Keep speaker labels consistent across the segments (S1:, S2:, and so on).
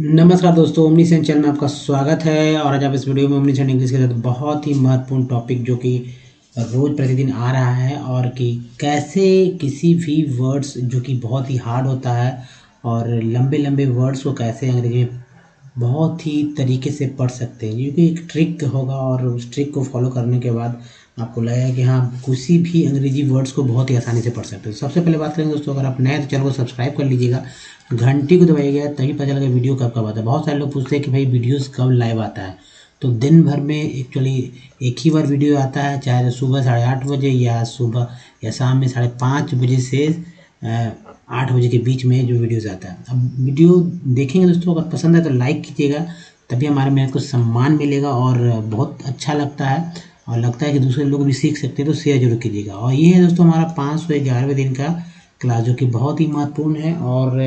S1: नमस्कार दोस्तों, omniscient channel में आपका स्वागत है। और आज आप इस वीडियो में ओमनीसेंट इंग्लिश के साथ बहुत ही महत्वपूर्ण टॉपिक जो कि रोज़ प्रतिदिन आ रहा है और कि कैसे किसी भी वर्ड्स जो कि बहुत ही हार्ड होता है और लंबे लंबे वर्ड्स को कैसे अंग्रेजी में बहुत ही तरीके से पढ़ सकते हैं। क्योंकि एक ट्रिक होगा और उस ट्रिक को फॉलो करने के बाद आपको लगेगा कि हाँ, किसी भी अंग्रेजी वर्ड्स को बहुत ही आसानी से पढ़ सकते हो। सबसे पहले बात करेंगे दोस्तों, अगर आप नए हैं तो चैनल को सब्सक्राइब कर लीजिएगा, घंटी को दबाइएगा, तभी पता चलेगा वीडियो कब कब आता है। बहुत सारे लोग पूछते हैं कि भाई वीडियोस कब लाइव आता है। तो दिन भर में एक्चुअली एक ही बार वीडियो आता है, चाहे तो सुबह 8:30 बजे या सुबह या शाम में 5:30 बजे से 8 बजे के बीच में जो वीडियोस आता है। अब वीडियो देखेंगे दोस्तों, अगर पसंद है तो लाइक कीजिएगा, तभी हमारे मेहनत को सम्मान मिलेगा और बहुत अच्छा लगता है और लगता है कि दूसरे लोग भी सीख सकते हैं, तो शेयर जरूर कीजिएगा। और ये है दोस्तों हमारा 511वें दिन का क्लास, जो कि बहुत ही महत्वपूर्ण है। और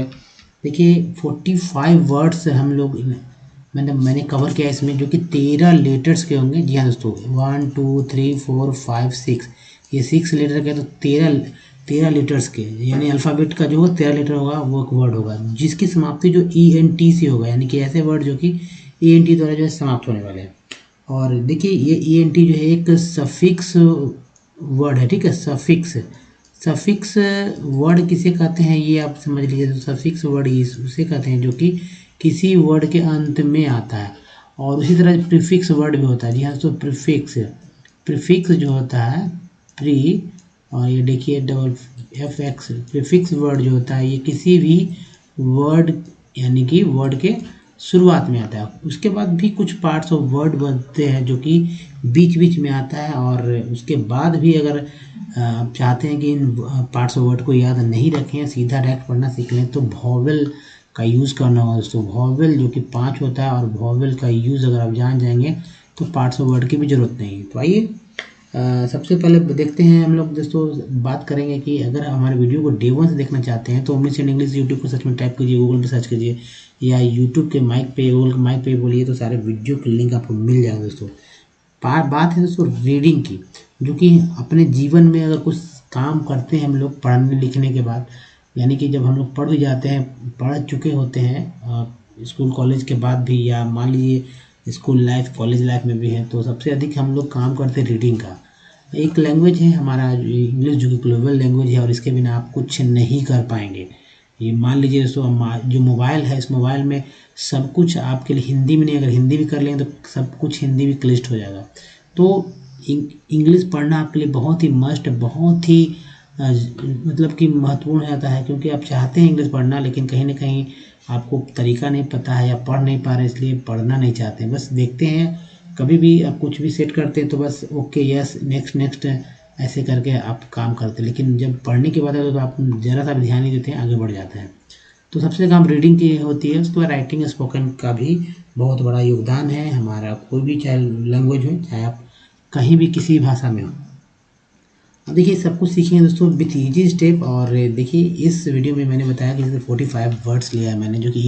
S1: देखिए 45 वर्ड्स हम लोग मैंने कवर किया इसमें, जो कि 13 लेटर्स के होंगे। जी हाँ दोस्तों, 1 2 3 4 5 6, ये 6 लेटर के, तो 13 लेटर्स के, यानी अल्फ़ाबेट का जो 13 लेटर होगा वो एक वर्ड होगा जिसकी समाप्ति जो ENT से होगा, यानी कि ऐसे वर्ड जो कि ENT द्वारा जो है समाप्त होने वाले हैं। और देखिए ये ENT जो है एक सफिक्स वर्ड है, ठीक है। सफिक्स वर्ड किसे कहते हैं ये आप समझ लीजिए। तो सफिक्स वर्ड उसे कहते हैं जो कि किसी वर्ड के अंत में आता है। और उसी तरह प्रीफिक्स वर्ड भी होता है। जी हाँ, तो प्रीफिक्स जो होता है प्री, और ये देखिए FX, प्रीफिक्स वर्ड जो होता है ये किसी भी वर्ड, यानी कि वर्ड के शुरुआत में आता है। उसके बाद भी कुछ पार्ट्स ऑफ वर्ड बनते हैं जो कि बीच बीच में आता है। और उसके बाद भी अगर आप चाहते हैं कि इन पार्ट्स ऑफ वर्ड को याद नहीं रखें, सीधा डायरेक्ट पढ़ना सीख लें, तो वॉवेल का यूज़ करना होगा दोस्तों। वॉवेल जो कि 5 होता है, और वॉवेल का यूज़ अगर आप जान जाएंगे तो पार्ट्स ऑफ वर्ड की भी ज़रूरत नहीं है। तो आइए सबसे पहले देखते हैं हम लोग दोस्तों, बात करेंगे कि अगर हमारे वीडियो को डे 1 से देखना चाहते हैं तो ओमनीसेंट इंग्लिश यूट्यूब को सर्च में टाइप कीजिए, गूगल पे सर्च कीजिए, या यूट्यूब के माइक पे, गूगल के माइक पे बोलिए, तो सारे वीडियो के लिंक आपको मिल जाएगा दोस्तों। बात है दोस्तों रीडिंग की, जो कि अपने जीवन में अगर कुछ काम करते हैं हम लोग पढ़ने लिखने के बाद, यानी कि जब हम लोग पढ़ भी जाते हैं, पढ़ चुके होते हैं स्कूल कॉलेज के बाद भी, या मान लीजिए स्कूल लाइफ कॉलेज लाइफ में भी है, तो सबसे अधिक हम लोग काम करते हैं रीडिंग का। एक लैंग्वेज है हमारा इंग्लिश, जो कि ग्लोबल लैंग्वेज है, और इसके बिना आप कुछ नहीं कर पाएंगे। ये मान लीजिए दोस्तों, जो मोबाइल है, इस मोबाइल में सब कुछ आपके लिए हिंदी में नहीं, अगर हिंदी भी कर लेंगे तो सब कुछ हिंदी भी क्लिष्ट हो जाएगा। तो इंग्लिश पढ़ना आपके लिए बहुत ही मस्ट, बहुत ही मतलब कि महत्वपूर्ण रहता है, क्योंकि आप चाहते हैं इंग्लिश पढ़ना, लेकिन कहीं ना कहीं आपको तरीका नहीं पता है या पढ़ नहीं पा रहे, इसलिए पढ़ना नहीं चाहते हैं। बस देखते हैं, कभी भी आप कुछ भी सेट करते हैं तो बस ओके, यस, नेक्स्ट नेक्स्ट ऐसे करके आप काम करते हैं, लेकिन जब पढ़ने की बात है तो आप ज़रा सा भी ध्यान नहीं देते हैं, आगे बढ़ जाते हैं। तो सबसे काम रीडिंग की होती है, उसके बाद राइटिंग स्पोकन का भी बहुत बड़ा योगदान है हमारा। कोई भी चाहे लैंग्वेज हो, चाहे आप कहीं भी किसी भाषा में हो। अब देखिए सब कुछ सीखेंगे दोस्तों विथ ईजी स्टेप। और देखिए इस वीडियो में मैंने बताया कि 45 वर्ड्स लिया है मैंने, जो कि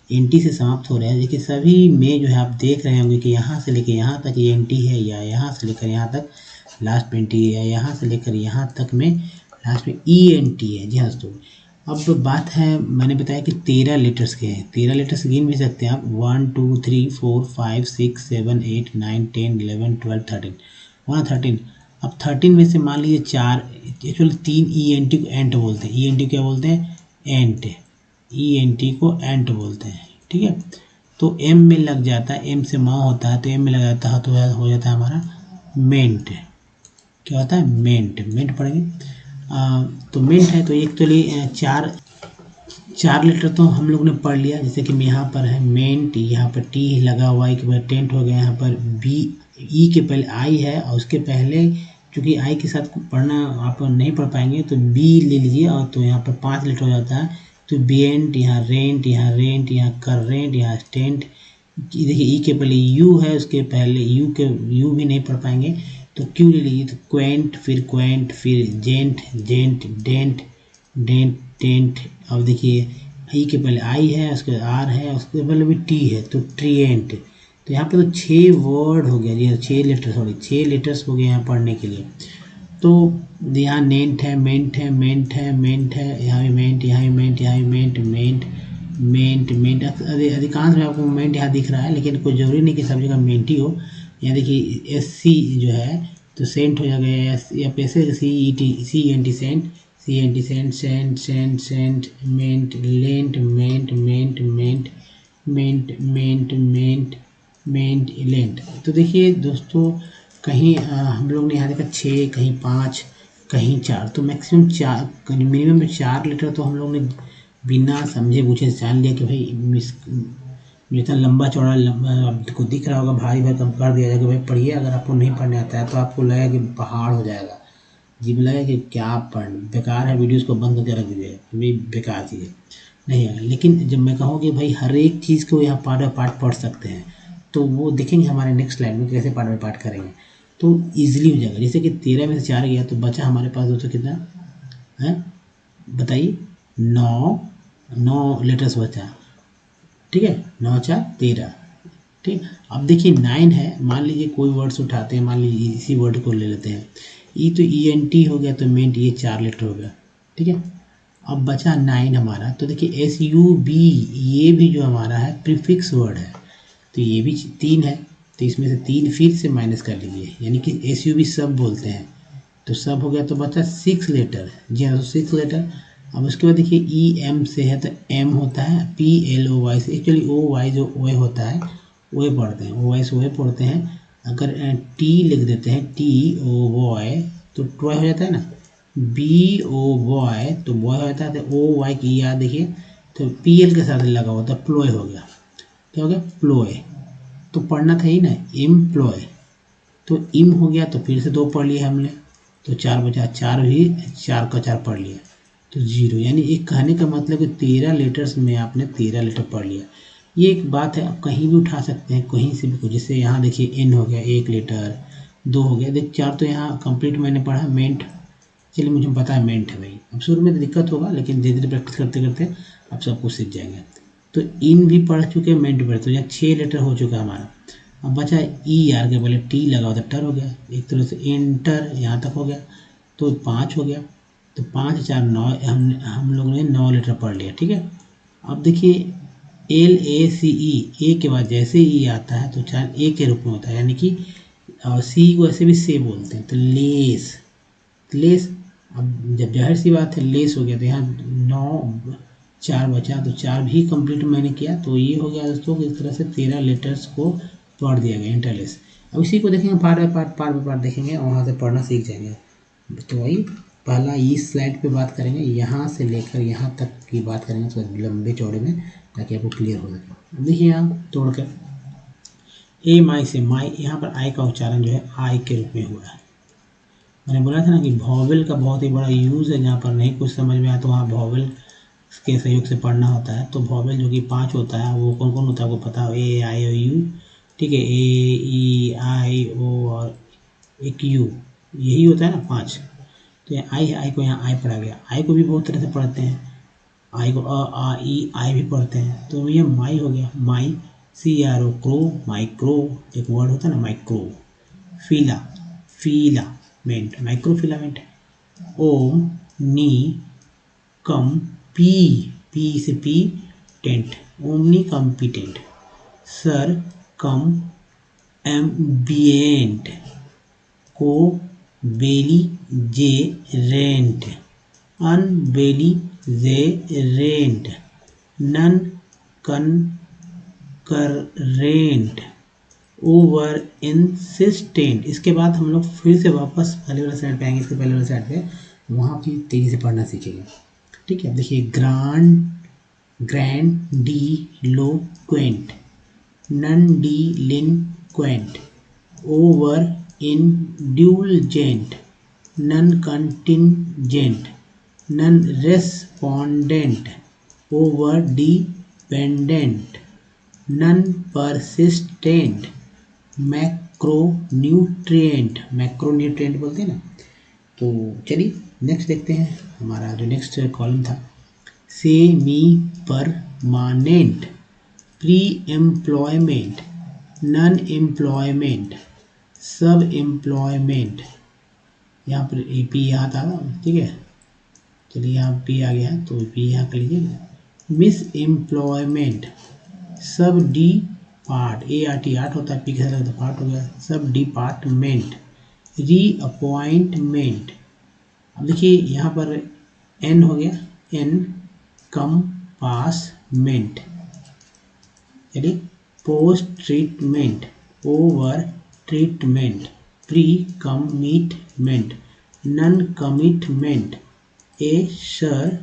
S1: ENT से समाप्त हो रहे हैं। देखिए सभी में जो है आप देख रहे होंगे कि यहाँ से लेकर यहाँ तक ENT है, या यहाँ से लेकर यहाँ तक लास्ट में NT है, या यहाँ से लेकर यहाँ तक में लास्ट में ENT है। जी हाँ दोस्तों, अब बात है, मैंने बताया कि 13 लेटर्स के हैं। 13 लेटर्स गिन भी सकते हैं आप, 1 2 3 4 5 6 7 8 9 10 11 12 13, वहाँ 13। अब 13 में से मान लीजिए 4, एक्चुअली 3 ENT को एंट बोलते हैं। ENT क्या बोलते हैं? एंट। ENT को एंट बोलते हैं, ठीक है। तो M में लग जाता है, M से माँ होता है, तो M में लग जाता है, तो हो जाता है हमारा मेंट। क्या होता है? मेंट पढ़ेंगे। तो मेंट है, तो एक्चुअली चार लेटर तो हम लोग ने पढ़ लिया। जैसे कि यहाँ पर है मेंट, यहाँ पर T लगा हुआ है, के बाद टेंट हो गया। यहाँ पर E के पहले I है, और उसके पहले चूँकि I के साथ पढ़ना आप नहीं पढ़ पाएंगे, तो B ले लीजिए, और तो यहाँ पर 5 लेटर हो जाता है। तो बेंट, यहाँ रेंट, यहाँ करेंट, यहाँ स्टेंट। देखिए E के पहले U है, उसके पहले U भी नहीं पढ़ पाएंगे, तो Q ले लीजिए। तो क्वेंट, फिर जेंट, डेंट, टेंट। अब देखिए ई के पहले आई है, उसके आर है, उसके पहले भी टी है, तो ट्रिएंट। तो यहाँ पे तो 6 वर्ड हो गया जी, 6 लेटर्स हो गए यहाँ पढ़ने के लिए। तो यहाँ मेंट है, यहाँ भी मेंट, मेंट अधिकांश में आपको मेंट यहाँ दिख रहा है, लेकिन कोई ज़रूरी नहीं कि सब जगह मेंट ही हो। यहाँ देखिए SC जो है तो सेंट हो जाएगा, या पैसे CENT सेंट मेंट लेंट मेंट लेंट। तो देखिए दोस्तों, कहीं हम लोग ने यहाँ देखा 6, कहीं 5, कहीं 4, तो मैक्सिमम 4, मिनिमम 4 लीटर तो हम लोग ने बिना समझे बूझे जान लिया कि भाई जितना लंबा चौड़ा आपको दिख रहा होगा भारी कम कर दिया जाएगा। भाई पढ़िए, अगर आपको नहीं पढ़ने आता है तो आपको लगेगा कि पहाड़ हो जाएगा, जी लगे कि क्या पढ़ बेकार है, वीडियोस को बंद करके रख दीजिए, भी बेकार चीज़ है नहीं है। लेकिन जब मैं कहूँ कि भाई हर एक चीज़ को यहाँ पार्ट बाय पार्ट पढ़ सकते हैं, तो वो देखेंगे हमारे नेक्स्ट स्लाइड में कैसे पार्ट बाय पार्ट करेंगे, तो ईजिली हो जाएगा। जैसे कि 13 में से 4 गया तो बचा हमारे पास दोस्तों कितना है बताइए, 9 लेटर्स बचा, ठीक है, 9 4 13, ठीक। अब देखिए 9 है, मान लीजिए कोई वर्ड्स उठाते हैं, मान लीजिए इसी वर्ड को ले लेते हैं, ई तो ENT हो गया, तो मेंट ये 4 लेटर हो गया, ठीक है। अब बचा 9 हमारा, तो देखिए SUB ये भी जो हमारा है प्रीफिक्स वर्ड है, तो ये भी 3 है, तो इसमें से 3 फिर से माइनस कर लीजिए, यानी कि SUB सब बोलते हैं, तो सब हो गया, तो बचा 6 लेटर, जी हाँ, तो 6 लेटर। अब उसके बाद देखिए EM से है, तो M होता है, PLOY से, एक्चुअली OY जो OY होता है OY पढ़ते हैं, OY से OY पढ़ते हैं। अगर T लिख देते हैं TOY तो टॉय हो जाता है ना, BOY तो बॉय हो जाता है, तो OY की याद देखिए, तो PL के साथ लगा हुआ था, प्लॉय हो गया, क्या हो गया प्लॉय, तो पढ़ना था ही ना एम्प्लॉय, तो इम हो गया, तो फिर से 2 पढ़ लिए हमने, तो 4 बचा, 4 भी 4 का 4 पढ़ लिया, तो 0, यानी एक कहने का मतलब कि 13 लेटर्स में आपने 13 लेटर पढ़ लिया। ये एक बात है, आप कहीं भी उठा सकते हैं, कहीं से भी, जैसे यहाँ देखिए N हो गया 1 लेटर, 2 हो गया, देख 4 तो यहाँ कंप्लीट मैंने पढ़ा, मेंट, चलिए मुझे पता है मेंट है भाई, अब शुरू में तो दिक्कत होगा, लेकिन धीरे धीरे प्रैक्टिस करते करते आप सब कुछ सीख जाएंगे। तो इन भी पढ़ चुके, मेंट भी पढ़े, तो यहाँ 6 लेटर हो चुका हमारा। अब बचा ER के पहले T लगा होता टर हो गया, एक तरह से एंटर यहाँ तक हो गया, तो 5 हो गया, तो 5 4 9, हम लोगों ने 9 लेटर पढ़ लिया, ठीक है। अब देखिए LACE, ए के बाद जैसे ई आता है तो 4 ए के रूप में होता है, यानी कि सी को ऐसे भी से बोलते हैं, तो लेस, लेस। अब जब जाहिर सी बात है लेस हो गया, तो यहाँ 9 4 बचा, तो 4 भी कंप्लीट मैंने किया, तो ये हो गया दोस्तों इस तरह से 13 लेटर्स को पढ़ दिया गया इंटरलेस। अब इसी को देखेंगे पार्ट बाय पार्ट देखेंगे, और वहाँ से पढ़ना सीख जाएंगे। तो वही पहला इस स्लाइड पे बात करेंगे, यहाँ से लेकर यहाँ तक की बात करेंगे, तो लंबे चौड़े में, ताकि आपको क्लियर हो सके। देखिए यहाँ तोड़कर ए माई से माई, यहाँ पर आई का उच्चारण जो है आई के रूप में हुआ है। मैंने बोला था ना कि वॉवेल का बहुत ही बड़ा यूज़ है, जहाँ पर नहीं कुछ समझ में आया तो वहाँ वॉवेल के सहयोग से पढ़ना होता है। तो वॉवेल जो कि 5 होता है, वो कौन कौन होता है आपको पता हो, A I O U, ठीक है, A E I O और एक U, यही होता है ना 5। तो आई को यहाँ आई पढ़ा गया, आई को भी बहुत तरह से पढ़ते हैं, आई को आ ई आई भी पढ़ते हैं, तो ये माई हो गया, माई CRO क्रो, माइक्रो एक वर्ड होता है ना micro, filament microfilament, omni com P से P tent, omnicompetent, circumambient, cobelligerent, unbelligerent, noncurrent, overinsistent. इसके बाद हम लोग फिर से वापस पहले वाले साइड पे आएंगे, इसके पहले वाले साइड पे, वहाँ भी तेज़ी से पढ़ना सीखेंगे, ठीक है। देखिए grandiloquent, nondelinquent, over indulgent, non-contingent, non-respondent, over-dependent, non-persistent, macronutrient, macronutrient बोलते हैं ना। तो चलिए नेक्स्ट देखते हैं, हमारा जो नेक्स्ट कॉलम था, semi permanent, pre employment, non employment, सब एम्प्लॉयमेंट, यहाँ पर P यहाँ था, ठीक है, चलिए यहाँ P आ गया है, तो P यहाँ कर लीजिए, मिस एम्प्लॉयमेंट, सब D part, A R T art होता है, पी के साथ पार्ट हो गया, सब डिपार्टमेंट, रीअपॉइंटमेंट। अब देखिए यहाँ पर एन हो गया, एन कंपासमेंट, यानी posttreatment, overtreatment, precommitment, noncommitment, ascertainment,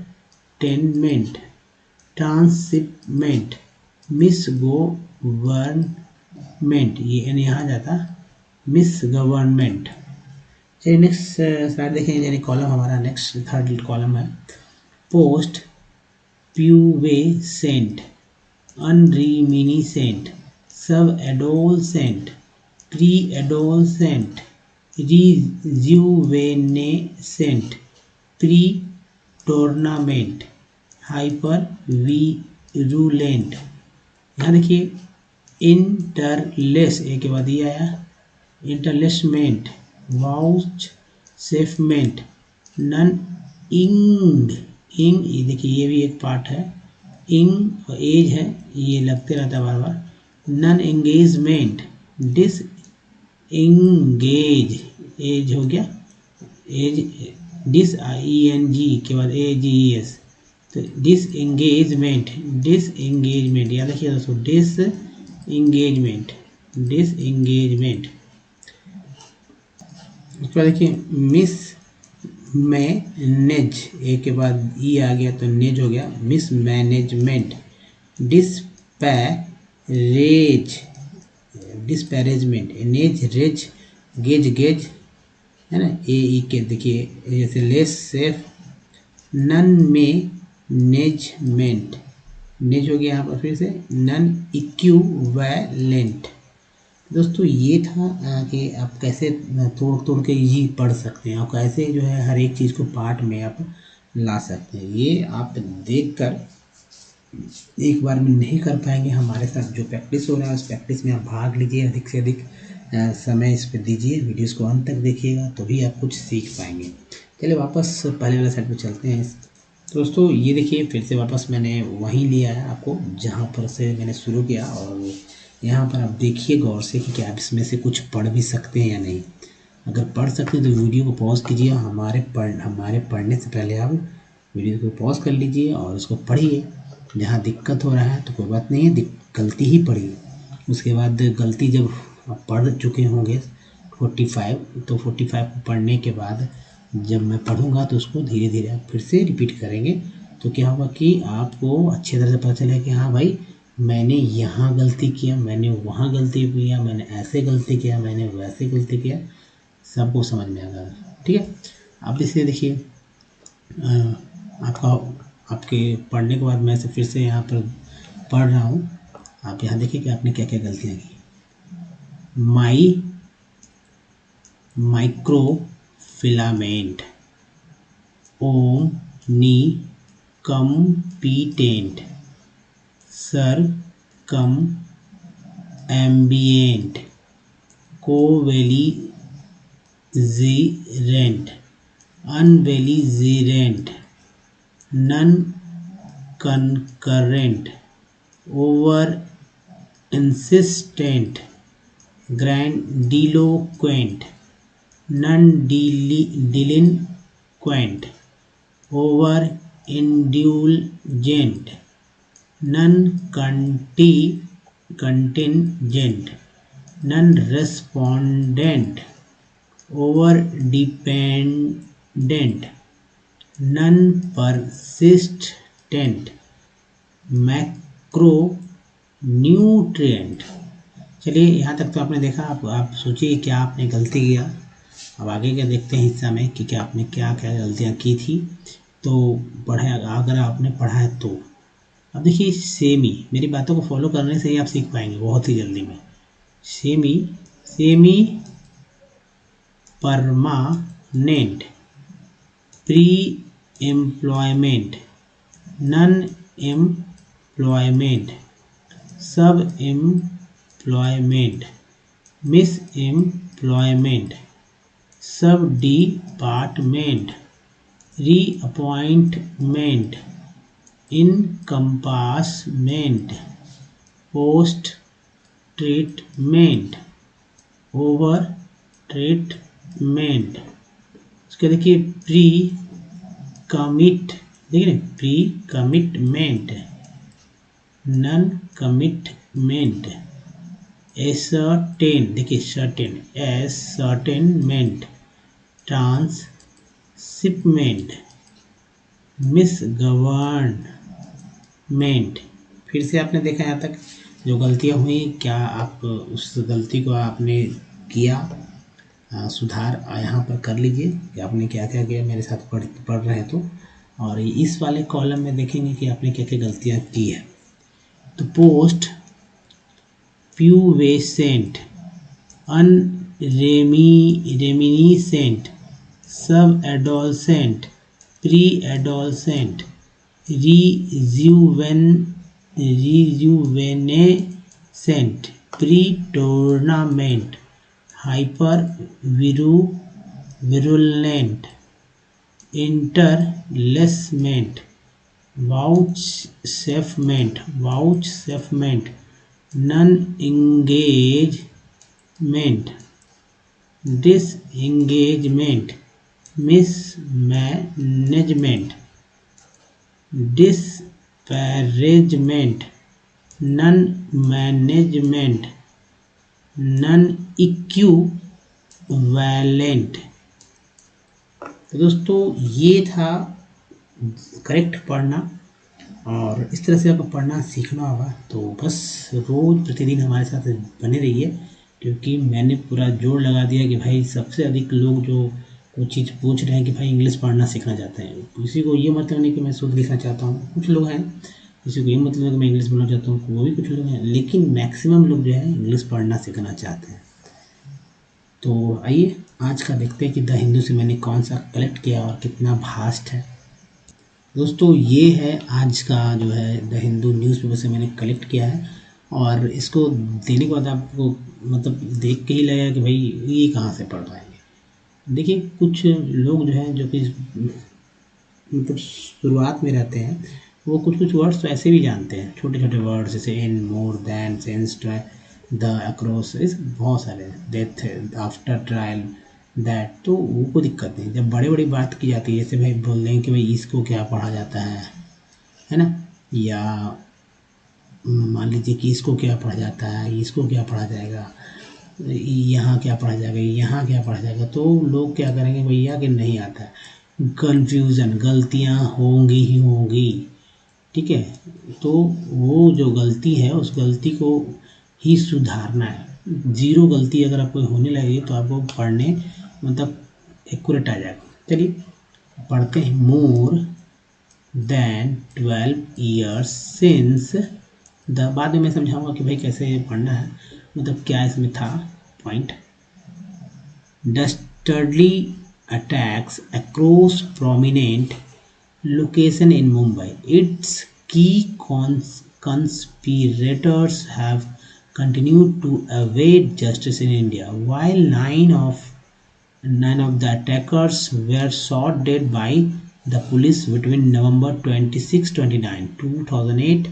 S1: transshipment, misgovernment, ये एन यहाँ जाता, मिस गवर्नमेंट। चलिए नेक्स्ट स्लाइड देखेंगे, यानी कॉलम हमारा नेक्स्ट थर्ड कॉलम है, postpubescent, unreminiscent, subadolescent, preadolescent, rejuvenescent, pretournament, hypervirulent. यहाँ देखिए इंटरलेस, ए के बाद ये आया, इंटरलेसमेंट, वाउच सेफमेंट, नन इंग, इंग ये देखिए ये भी एक पार्ट है, इंग और एज है, ये लगते रहता है बार बार, nonengagement, disengage, age हो गया, age dis E N G के बाद ए जी ई एस, तो डिस एंगेजमेंट, डिस एंगेजमेंट, याद रखिए दोस्तों, डिस एंगेजमेंट, डिस एंगेजमेंट। उसके बाद देखिए मिस मैनेज, ए के बाद ई आ गया तो नेज हो गया, मिस मैनेजमेंट, डिस्पैरेज, डिस्पैरेजमेंट, नेज रेज, गेज गेज है ना, ए ई के देखिए जैसे लेस सेफ, नन में नेजमेंट, नेज हो गया यहाँ पर फिर से, नन इक्विवेलेंट। दोस्तों ये था कि आप कैसे तोड़ तोड़ के ये पढ़ सकते हैं, और कैसे जो है हर एक चीज़ को पार्ट में आप ला सकते हैं। ये आप देखकर एक बार में नहीं कर पाएंगे, हमारे साथ जो प्रैक्टिस हो रहा है उस प्रैक्टिस में आप भाग लीजिए, अधिक से अधिक समय इस पर दीजिए, वीडियोस को अंत तक देखिएगा तो भी आप कुछ सीख पाएंगे। चलिए वापस पहले वाले साइड पे चलते हैं। दोस्तों ये देखिए फिर से वापस मैंने वहीं लिया है आपको जहाँ पर से मैंने शुरू किया, और यहाँ पर आप देखिए गौर से कि क्या आप इसमें से कुछ पढ़ भी सकते हैं या नहीं। अगर पढ़ सकते हैं तो वीडियो को पॉज कीजिए, हमारे पढ़ने से पहले आप वीडियो को पॉज कर लीजिए और उसको पढ़िए। जहाँ दिक्कत हो रहा है तो कोई बात नहीं है, गलती ही पढ़िए, उसके बाद गलती जब आप पढ़ चुके होंगे 45, तो 45 को पढ़ने के बाद जब मैं पढ़ूंगा तो उसको धीरे धीरे आप फिर से रिपीट करेंगे, तो क्या होगा कि आपको अच्छी तरह से पता चलेगा कि हाँ भाई मैंने यहाँ गलती किया, मैंने वहाँ गलती किया, मैंने ऐसे गलती किया, मैंने वैसे गलती किया, सबको समझ में आएगा। ठीक है, अब इसे देखिए आपके पढ़ने के बाद मैं से फिर से यहाँ पर पढ़ रहा हूँ, आप यहाँ देखिए कि आपने क्या क्या गलतियाँ की। Microfilament, omnicompetent, circumambient, covelizerent, unbelligerent, non-concurrent, over-insistent, grandiloquent, non-delinquent, over-indulgent, non-contingent, non-respondent, over-dependent, non-persistent, macronutrient। चलिए यहाँ तक तो आपने देखा, आप सोचिए क्या आपने गलती किया। अब आगे क्या देखते हैं हिस्सा में कि क्या आपने क्या क्या गलतियाँ की थी, तो पढ़े अगर आपने पढ़ा है तो। अब देखिए सेमी, मेरी बातों को फॉलो करने से ही आप सीख पाएंगे बहुत ही जल्दी में। Semipermanent, preemployment, nonemployment, subemployment, misemployment, subdepartment, reappointment, encompassment, posttreatment, overtreatment. उसके देखिए प्री कमिट, देखिए precommitment, noncommitment, ascertain, देखिए सर्टेन, एसर्टेनमेंट, ट्रांसशिपमेंट, मिसगवर्नमेंट। फिर से आपने देखा यहाँ तक जो गलतियाँ हुई, क्या आप उस गलती को आपने किया सुधार यहाँ पर कर लीजिए कि आपने क्या क्या किया, मेरे साथ पढ़ रहे हैं तो। और इस वाले कॉलम में देखेंगे कि आपने क्या क्या गलतियाँ की है। तो postpubescent, reminiscent, subadolescent, preadolescent, rejuvenescent, pretournament, hypervirulent, interlacement, vouchsafement, nonengagement, disengagement, mismanagement, disparagement, nonmanagement, nonequivalent. तो दोस्तों ये था करेक्ट पढ़ना, और इस तरह से आपको पढ़ना सीखना होगा। तो बस रोज़ प्रतिदिन हमारे साथ बने रहिए, क्योंकि मैंने पूरा जोर लगा दिया कि भाई सबसे अधिक लोग जो कुछ चीज़ पूछ रहे हैं कि भाई इंग्लिश पढ़ना सीखना चाहते हैं। किसी को ये मतलब नहीं कि मैं शुद्ध लिखना चाहता हूँ, कुछ लोग हैं। किसी को ये मतलब है कि मैं इंग्लिश बोलना चाहता हूँ, वो भी कुछ लोग हैं। लेकिन मैक्सिमम लोग जो है इंग्लिश पढ़ना सीखना चाहते हैं। तो आइए आज का देखते हैं कि द हिंदू से मैंने कौन सा कलेक्ट किया और कितना भास्ट है। दोस्तों ये है आज का जो है द हिंदू न्यूज़पेपर से मैंने कलेक्ट किया है, और इसको देने के बाद आपको मतलब देख के ही लगेगा कि भाई ये कहाँ से पढ़ पाएंगे। देखिए कुछ लोग जो हैं जो कि मतलब शुरुआत में रहते हैं, वो कुछ वर्ड्स तो ऐसे भी जानते हैं, छोटे छोटे वर्ड्स जैसे in, more than, since, the, across, इस बहुत सारे, डेथ, आफ्टर, ट्रायल, दैट। तो वो कोई दिक्कत नहीं। जब बड़ी बड़ी बात की जाती है, जैसे भाई बोल दें कि भाई इसको क्या पढ़ा जाता है ना, या मान लीजिए कि इसको क्या पढ़ा जाता है, इसको क्या पढ़ा जाएगा, यहाँ क्या पढ़ा जाएगा, यहाँ क्या पढ़ा जाएगा, तो लोग क्या करेंगे भैया कि नहीं आता है। कन्फ्यूज़न, गलतियाँ होंगी ही होंगी, ठीक है। तो वो जो गलती है उस गलती को ही सुधारना है। जीरो गलती अगर आपको होने लगे तो आपको पढ़ने मतलब एक्यूरेट आ जाएगा। चलिए पढ़ते हैं। More than 12 years since the, बाद में मैं समझाऊंगा कि भाई कैसे पढ़ना है, मतलब क्या इसमें था point. dastardly attacks across prominent location in Mumbai. Its key conspirators have continued to evade justice in India, while nine of the attackers were shot dead by the police between November 26, 29, 2008.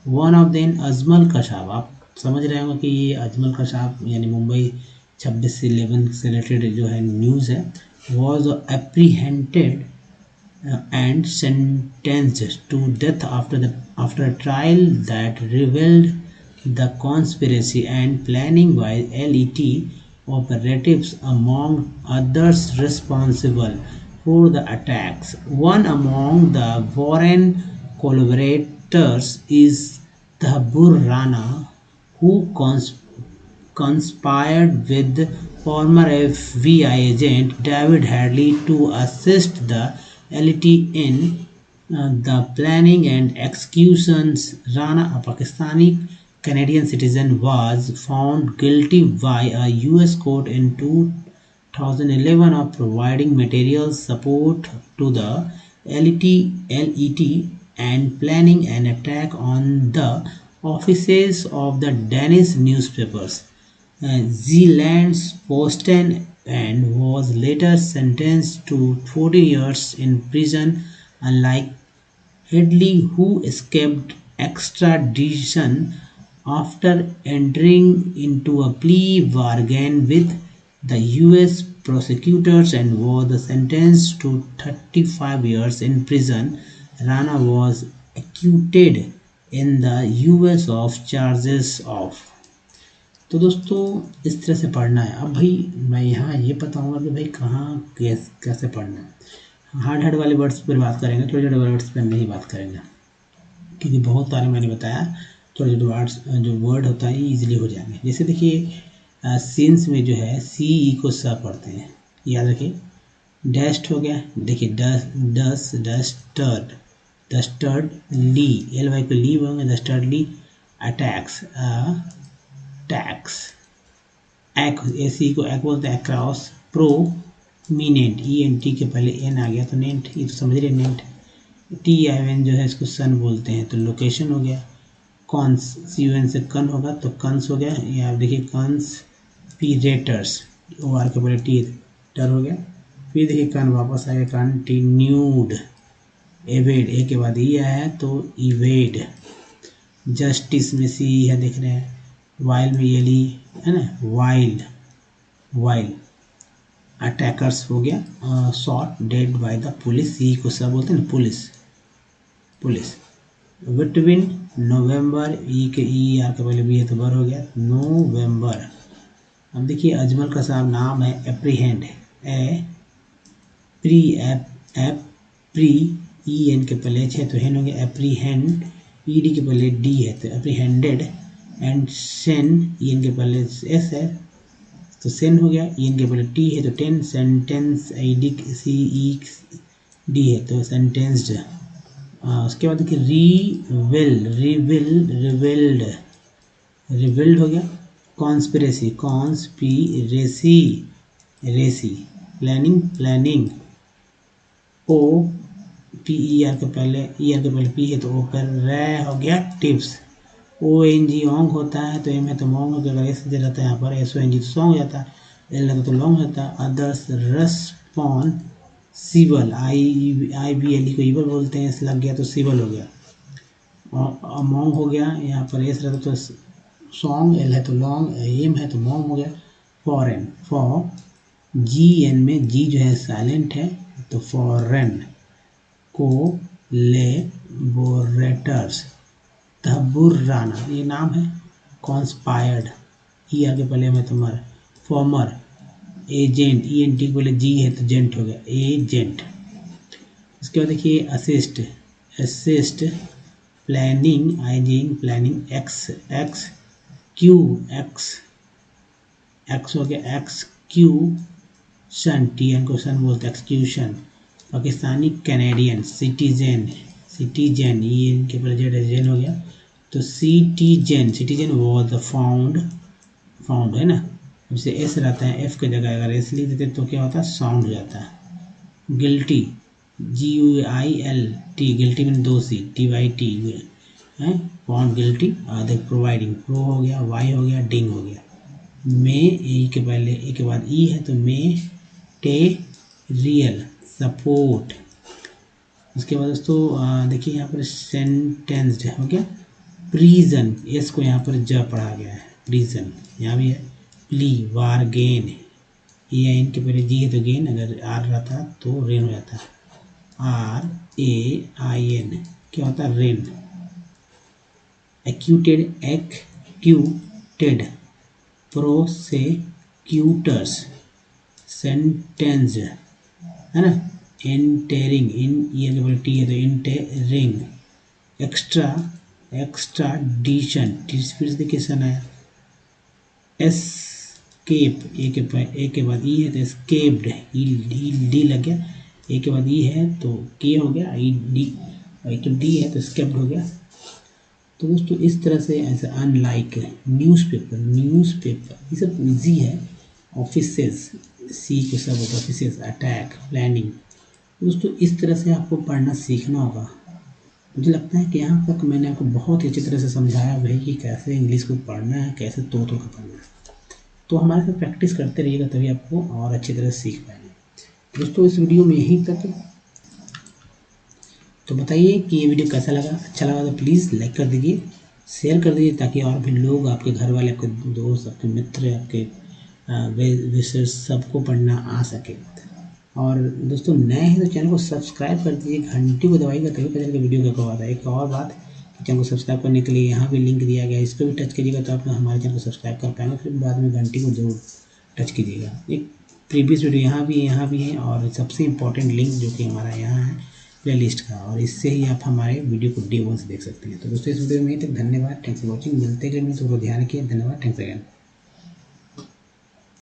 S1: One of them, Ajmal Kasab, आप समझ रहे होंगे कि ये अजमल कशाब यानी मुंबई 26/11 से related जो है न्यूज़ है, was apprehended and sentenced to death after a trial that revealed the conspiracy and planning by LET operatives, among others responsible for the attacks. One among the Warren collaborators is Thabur Rana, who conspired with former FBI agent David Hadley to assist the LET in the planning and executions. Rana, a Pakistani Canadian citizen, was found guilty by a US court in 2011 of providing material support to the LET and planning an attack on the offices of the Danish newspapers Jyllands-Posten, and was later sentenced to 14 years in prison. Unlike Headley, who escaped extradition after entering into a plea bargain with the US prosecutors and was sentenced to 35 years in prison. Rana was acquitted in the US of charges of। तो दोस्तों इस तरह से पढ़ना है। अब भाई मैं यहाँ ये बताऊंगा कि भाई कहाँ कैसे पढ़ना है। हार्ड हार्ड वाले वर्ड्स पर बात करेंगे, छोटे छोटे वर्ड्स पर नहीं बात करेंगे, क्योंकि बहुत सारे मैंने बताया छोटे छोटे वर्ड्स जो वर्ड होता है इजीली हो जाएंगे। जैसे देखिए सीन्स में जो है सी ई को स पढ़ते हैं, याद रखिए। डस्ट हो गया, देखिए डस्टर्ड, डस्टर्ड ली, एल वाई को ली बोलेंगे, डस्टर्ड ली। अटैक्स, टैक्स, एक एसी को एक बोलते हैं, across. Prominent, E N T के पहले एन आ गया तो नेंट, ये तो समझ रहे नेंट। टी आई एन जो है इसको सन बोलते हैं, तो लोकेशन हो गया। कॉन्स, सी यू एन से कन होगा तो कंस हो गया, या देखिए कंस्पिरेटर्स, ओ आर के पहले टी टर हो गया। फिर देखिए कन वापस आएगा, कंटिन्यूड। एवेड, ए के बाद ई आया है तो इवेड। जस्टिस में सी है, देख रहे हैं। वाइल में ये ली है ना, वाइल्ड, वाइल। अटैकर्स हो गया, shot dead by the police, C को सब बोलते हैं ना, police, police. Between, November, E K E R के पहले भी है तो बर हो गया, नवंबर। अब देखिए अजमल का साहब नाम है, apprehend, A pre, ap pre, E N के पहले एच है तो हेन हो गया, एप्रीहेंड। ई डी के पहले डी है तो apprehended. And Sen, E N के पहले एस है तो सेन हो गया, ई एन के पहले टी है तो ten. Sentence, I D C E D है तो सेंटेंस्ड। उसके बाद देखिए रीविल, रिविल, रिविल्ड, रिविल्ड हो गया। Conspiracy, conspiracy, racy. Planning, planning. O P E R के पहले, ई आर के पहले पी है तो ओ पर रे हो गया, टिप्स। ओ एन जी ओंग होता है तो एम है तो मोंग हो गया, अगर एस दे रहता है यहाँ पर एस ओ एन जी तो सॉन्ग हो जाता है, एल रहता तो लॉन्ग होता है। अदर्स, रेस्पॉन, सिवल, आई बी एल ई को ईवल बोलते हैं, एस लग गया तो सिवल हो गया। अमोंग हो गया, यहाँ पर एस रहता तो सॉन्ग, एल है तो लॉन्ग, एम है तो मोंग हो गया। फॉरेन, फॉर, जी एन में जी जो है साइलेंट है तो फॉरेन। कोलेबोरेटर्स, तहबुर्राना, ये नाम है। कॉन्स्पायर्ड, ई आगे पहले में तुम्हारा, former. Agent, E N T पहले जी है तो जेंट हो गया, एजेंट। उसके बाद देखिए assist, assist. Planning, icing, planning. Ex, ex Q, ex, ex हो गया, ex Q shun, T N को सन बोलते हैं, execution. Pakistani, Canadian. Citizen, citizen, E N के पहले जेड जेन हो गया तो citizen, citizen was the found, found है ना, जैसे एस रहता है एफ की जगह अगर एस लिख देते तो क्या होता है, साउंड हो जाता है। Guilty, G U I L T, guilty में दो सी, टी वाई टी है, फाउंड गिल्टी। देख प्रोवाइडिंग, प्रो हो गया, वाई हो गया, डिंग हो गया। मे, ए के पहले ए के बाद ई है तो मे टे रियल, सपोर्ट। उसके बाद दोस्तों देखिए यहाँ पर सेंटेंस्ड हो गया। प्रीजन, एस को यहाँ पर ज पढ़ा गया है, प्रीजन यहाँ भी है। Plea, bargain, A I N के पहले जी है तो गेन, अगर आर रहता तो रेन हो जाता है, आर ए आई एन, क्या होता है, रेन। एक्यूटेड, एक्यूटेड। प्रोसेक्यूटर्स, सेंटेंस्ड है ना। एंटेरिंग, इन ये टी है तो इंटेरिंग। एक्स्ट्रा, एक्स्ट्राडिशन, डिस्प्यूटेशन आया। एस्केप, ए के बाद ई है तो एस्केप्ड, ई डी लग गया, ए के बाद ई है तो के हो गया, ई डी, तो डी है तो स्केप्ड हो गया। तो दोस्तों इस तरह से ऐसे अनलाइक न्यूज़पेपर, न्यूज़पेपर ये सब इजी है। ऑफिसेस, सी को सब होता है, ऑफिसेस। Attack, planning. दोस्तों इस तरह से आपको पढ़ना सीखना होगा। मुझे लगता है कि यहाँ तक मैंने आपको बहुत ही अच्छी तरह से समझाया भाई कि कैसे इंग्लिश को पढ़ना है, कैसे तोड़ के पढ़ना है। तो हमारे साथ प्रैक्टिस करते रहिएगा तभी आपको और अच्छी तरह से सीख पाएंगे। दोस्तों इस वीडियो में यहीं तक तो बताइए कि ये वीडियो कैसा लगा। अच्छा लगा तो प्लीज़ लाइक कर दीजिए, शेयर कर दीजिए, ताकि और भी लोग, आपके घर वाले, आपके दोस्त, आपके मित्र, आपके विशेष सबको पढ़ना आ सके। और दोस्तों नए हैं तो चैनल को सब्सक्राइब कर दीजिए, घंटी को दबाइएगा तभी पता चलेगा वीडियो कब आता है। एक और बात, चैनल को सब्सक्राइब करने के लिए यहाँ भी लिंक दिया गया है, इस पर भी टच करिएगा तो आप हमारे चैनल को सब्सक्राइब कर पाएंगे। फिर बाद में घंटी को जरूर टच कीजिएगा। एक प्रीवियस वीडियो यहाँ भी है और सबसे इम्पोर्टेंट लिंक जो कि हमारा यहाँ है प्लेलिस्ट का, और इससे ही आप हमारे वीडियो को डे 1 से देख सकते हैं। तो दोस्तों इस वीडियो में तक धन्यवाद, थैंक्स फॉर वॉचिंग। मिलते हैं तो ध्यान रखिए, धन्यवाद, थैंक्स अगेन।